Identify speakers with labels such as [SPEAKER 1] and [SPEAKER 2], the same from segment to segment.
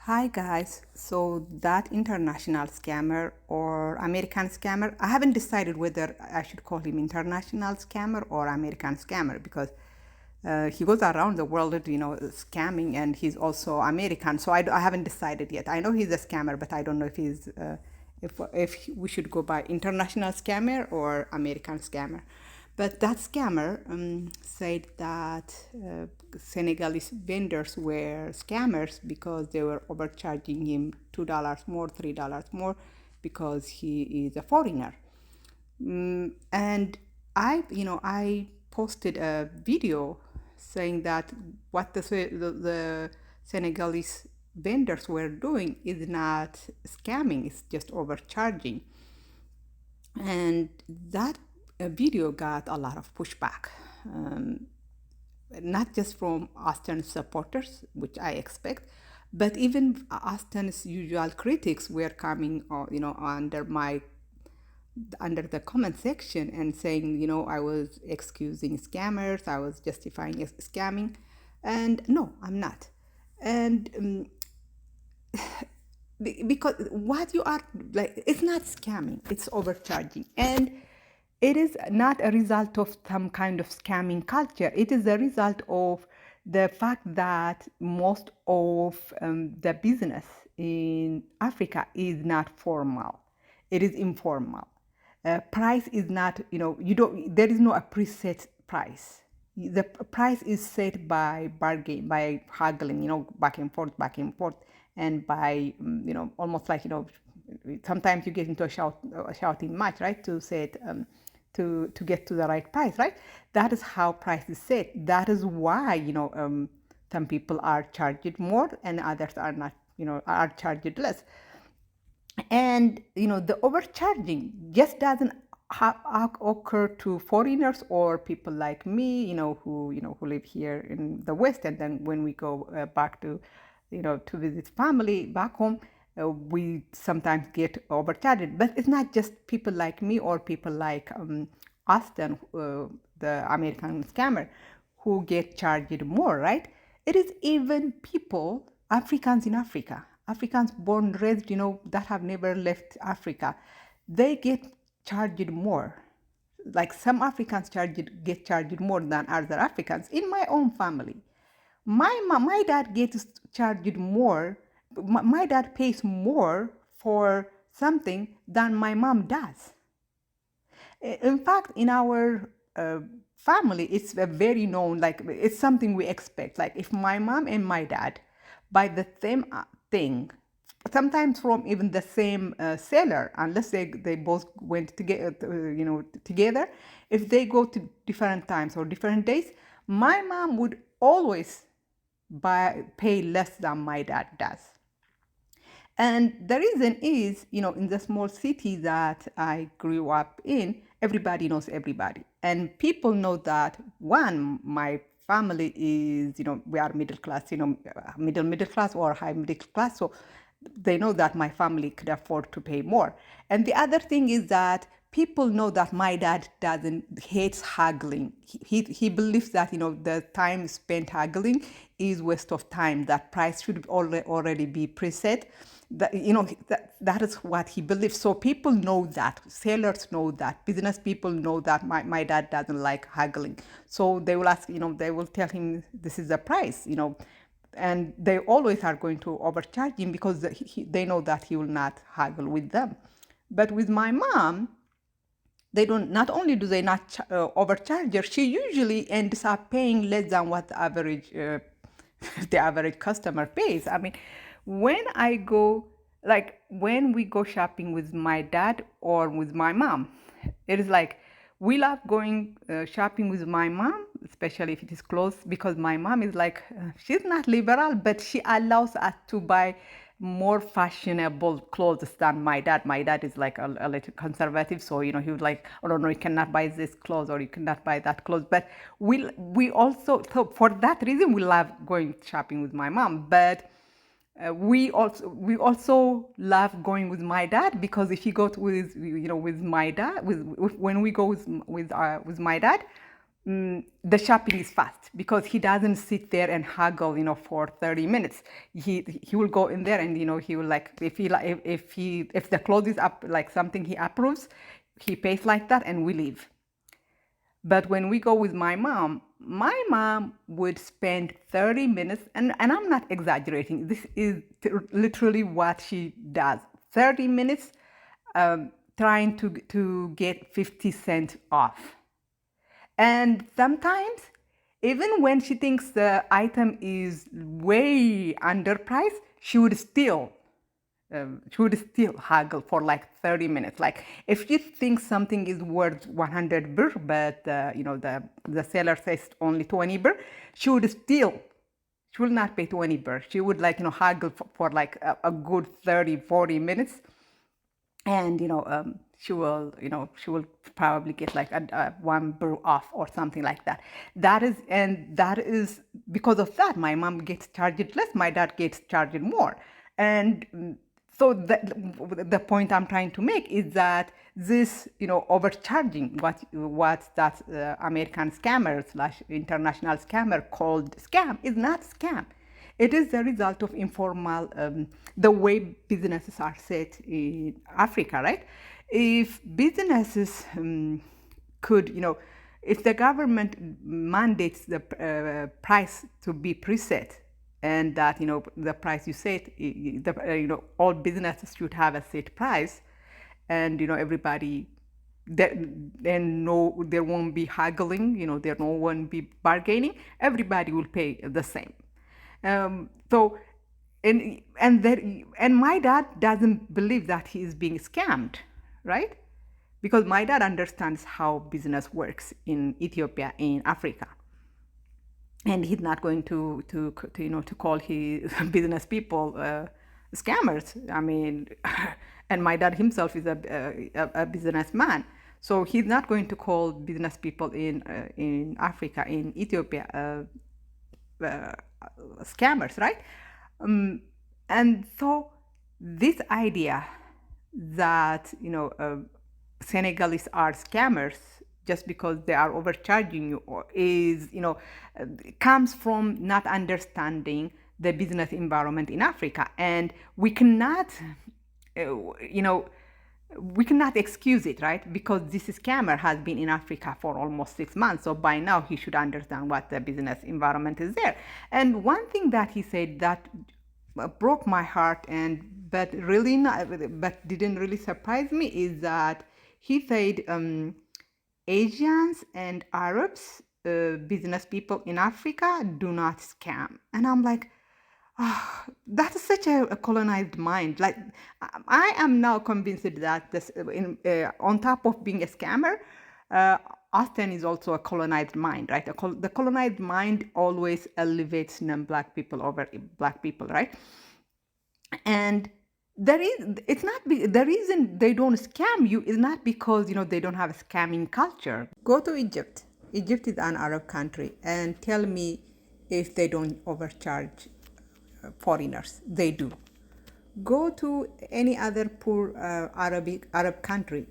[SPEAKER 1] Hi guys, so that international scammer or American scammer, I haven't decided whether I should call him international scammer or American scammer because he goes around the world, scamming, and he's also American. So I haven't decided yet. I know he's a scammer, but I don't know if if we should go by international scammer or American scammer. But that scammer said that Senegalese vendors were scammers because they were overcharging him $2 more, $3 more because he is a foreigner. And I posted a video saying that what the Senegalese vendors were doing is not scamming, it's just overcharging. And that video got a lot of pushback, not just from Austin supporters, which I expect, but even Austin's usual critics were coming, under the comment section and saying, I was excusing scammers, I was justifying scamming, and no, I'm not. And because what you are like, it's not scamming, it's overcharging, and it is not a result of some kind of scamming culture. It is a result of the fact that most of the business in Africa is not formal, it is informal. Price is not, there is no a preset price. The price is set by bargain, by haggling, back and forth, and by, almost like, sometimes you get into a shouting match, right, to set, to get to the right price, right? That is how price is set. That is why, some people are charged more and others are not, are charged less. And the overcharging just doesn't occur to foreigners or people like me, who live here in the West, and then when we go back to, to visit family back home, we sometimes get overcharged. But it's not just people like me or people like Austin, the American scammer, who get charged more, right? It is even people, Africans in Africa, Africans born, raised, that have never left Africa, they get charged more. Like some Africans get charged more than other Africans. In my own family, my dad gets charged more. My dad pays more for something than my mom does. In fact, in our family, it's a very known, like it's something we expect. Like if my mom and my dad buy the same thing, sometimes from even the same seller, unless they both went together, together. If they go to different times or different days, my mom would always pay less than my dad does. And the reason is, in the small city that I grew up in, everybody knows everybody. And people know that, one, my family is, we are middle class, middle class or high middle class. So they know that my family could afford to pay more. And the other thing is that people know that my dad hates haggling. He believes that, the time spent haggling is waste of time, that price should already be preset. That is what he believes. So people know that, sailors know that, business people know that my dad doesn't like haggling. So they will ask, they will tell him this is the price, and they always are going to overcharge him because they know that he will not haggle with them. But with my mom, they don't. Not only do they not overcharge her, she usually ends up paying less than what the average the average customer pays. I mean, when we go shopping with my dad or with my mom, it is like we love going shopping with my mom, especially if it is close, because my mom is like, she's not liberal, but she allows us to buy more fashionable clothes than my dad. My dad is like a little conservative, so he would like, oh no, you cannot buy this clothes or you cannot buy that clothes. But we also, so for that reason, we love going shopping with my mom. But we also love going with my dad, because if you go with my dad, when we go with my dad, the shopping is fast because he doesn't sit there and haggle, for 30 minutes. He will go in there and, he will like, if the clothes is up like something he approves, he pays like that and we leave. But when we go with my mom would spend 30 minutes, and I'm not exaggerating. This is literally what she does. 30 minutes trying to get 50 cents off. And sometimes, even when she thinks the item is way underpriced, she would still haggle for like 30 minutes. Like if you think something is worth 100 birr, but the seller says only 20 birr, she will not pay 20 birr. She would haggle for like a good 30, 40 minutes. And she will probably get like a one birr off or something like that. That is because of that my mom gets charged less, my dad gets charged more. And so the point I'm trying to make is that this overcharging, what that American scammer / international scammer called scam, is not scam. It is the result of informal, the way businesses are set in Africa, right? If businesses could, if the government mandates the price to be preset, and that the price you set, all businesses should have a set price, and everybody, then no, there won't be haggling, there no one be bargaining. Everybody will pay the same. So, and my dad doesn't believe that he is being scammed, right? Because my dad understands how business works in Ethiopia, in Africa, and he's not going to call his business people scammers. I mean, and my dad himself is a businessman, so he's not going to call business people in Africa, in Ethiopia, scammers, right? And so this idea that Senegalese are scammers just because they are overcharging you is comes from not understanding the business environment in Africa, and we cannot we cannot excuse it, right? Because this scammer has been in Africa for almost 6 months. So by now he should understand what the business environment is there. And one thing that he said that broke my heart but didn't really surprise me is that he said Asians and Arabs, business people in Africa, do not scam. And I'm like, oh, that is such a colonized mind. Like, I am now convinced that on top of being a scammer, Austin is also a colonized mind, right? The colonized mind always elevates non-black people over black people, right? And the reason they don't scam you is not because they don't have a scamming culture. Go to Egypt. Egypt is an Arab country, and tell me if they don't overcharge foreigners. They do. Go to any other poor Arab country.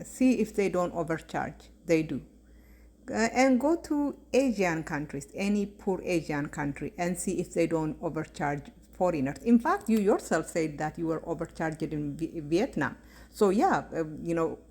[SPEAKER 1] See if they don't overcharge. They do. And go to Asian countries, any poor Asian country, and see if they don't overcharge foreigners. In fact, you yourself said that you were overcharged in Vietnam. So yeah,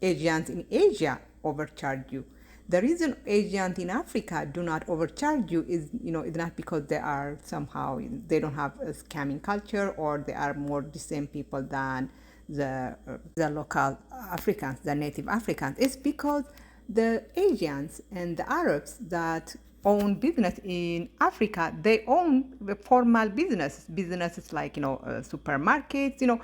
[SPEAKER 1] Asians in Asia overcharge you. The reason Asians in Africa do not overcharge you is, is not because they don't have a scamming culture, or they are more the same people than the local Africans, the native Africans. It's because the Asians and the Arabs that own business in Africa, they own the formal businesses like, supermarkets,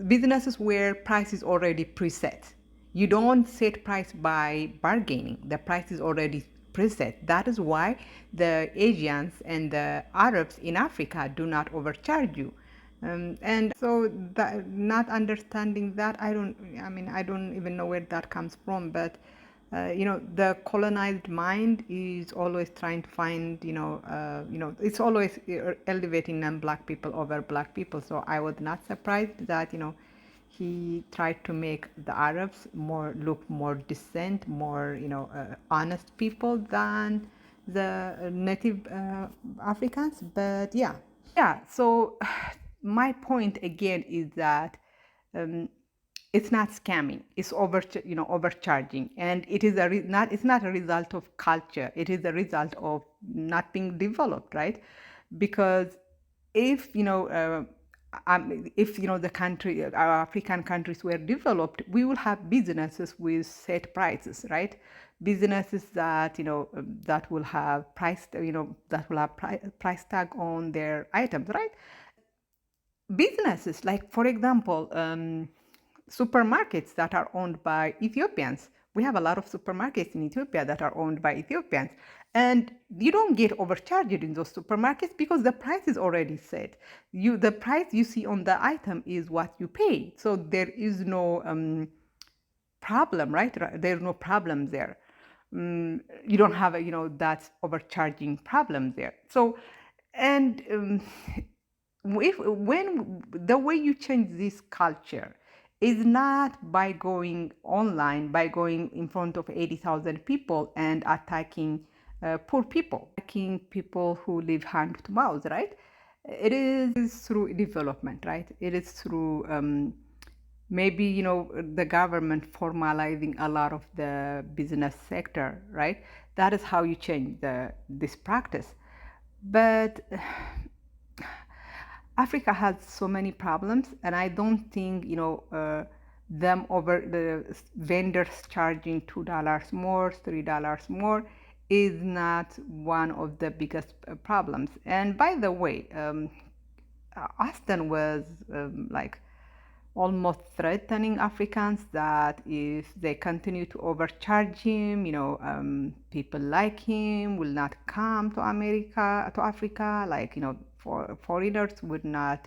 [SPEAKER 1] businesses where price is already preset. You don't set price by bargaining. The price is already preset. That is why the Asians and the Arabs in Africa do not overcharge you. And so not understanding that, I don't even know where that comes from, but the colonized mind is always trying to find, it's always elevating non-black people over black people. So I was not surprised that, he tried to make the Arabs look more decent, more honest people than the native Africans. But yeah. So my point again is that it's not scamming. It's overcharging, and it is not. It's not a result of culture. It is a result of not being developed, right? Because if the country, our African countries were developed, we will have businesses with set prices, right? Businesses that that will have price tag on their items, right? Businesses like, for example, supermarkets that are owned by Ethiopians. We have a lot of supermarkets in Ethiopia that are owned by Ethiopians. And you don't get overcharged in those supermarkets because the price is already set. The price you see on the item is what you pay. So there is no problem, right? There's no problem there. You don't have that overcharging problem there. So, and when the way you change this culture is not by going online, by going in front of 80,000 people and attacking poor people, attacking people who live hand to mouth, right? It is through development, right? It is through maybe the government formalizing a lot of the business sector, right? That is how you change this practice. But Africa has so many problems, and I don't think them over the vendors charging $2 more, $3 more is not one of the biggest problems. And by the way, Austin was like almost threatening Africans that if they continue to overcharge him, people like him will not come to Africa, like, for foreigners would not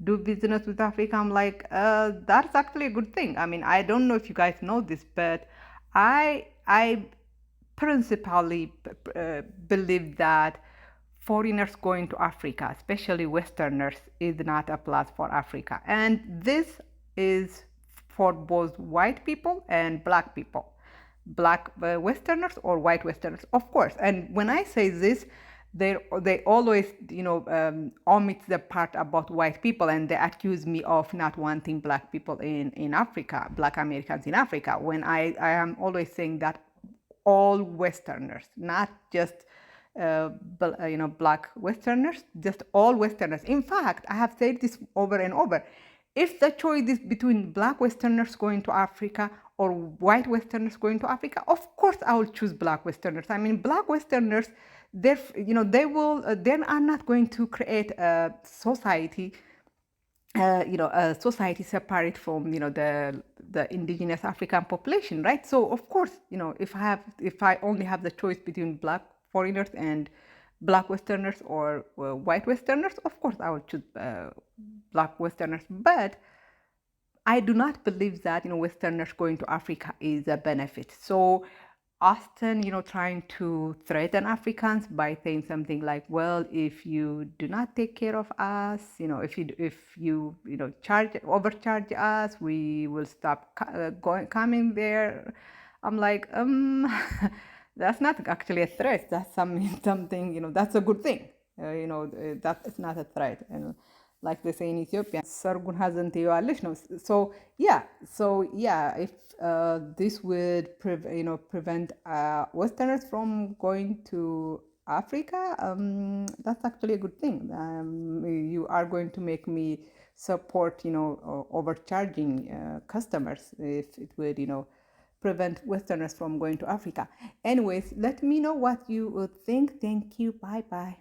[SPEAKER 1] do business with Africa. I'm like, that's actually a good thing. I mean, I don't know if you guys know this, but I principally believe that foreigners going to Africa, especially Westerners, is not a plus for Africa. And this is for both white people and black people. Black Westerners or white Westerners, of course. And when I say this, they always omit the part about white people, and they accuse me of not wanting black people in Africa, black Americans in Africa, when I am always saying that all Westerners, not just black Westerners, just all Westerners. In fact, I have said this over and over. If the choice is between black Westerners going to Africa or white Westerners going to Africa, of course I will choose black Westerners. I mean, black Westerners, they are not going to create a society a society separate from the indigenous African population, right? So of course, if I only have the choice between black foreigners and black Westerners or white Westerners, of course I would choose black Westerners. But I do not believe that Westerners going to Africa is a benefit. So Austin, trying to threaten Africans by saying something like, well, if you do not take care of us, if you overcharge us, we will stop coming there. I'm like, that's not actually a threat. That's something, that's a good thing. That is not a threat. And like they say in Ethiopia, ሰርጉን ሀዘን ትይዋለች ነው. So yeah, if this would prevent Westerners from going to Africa, that's actually a good thing. You are going to make me support overcharging customers if it would prevent Westerners from going to Africa. Anyways, let me know what you would think. Thank you. Bye bye.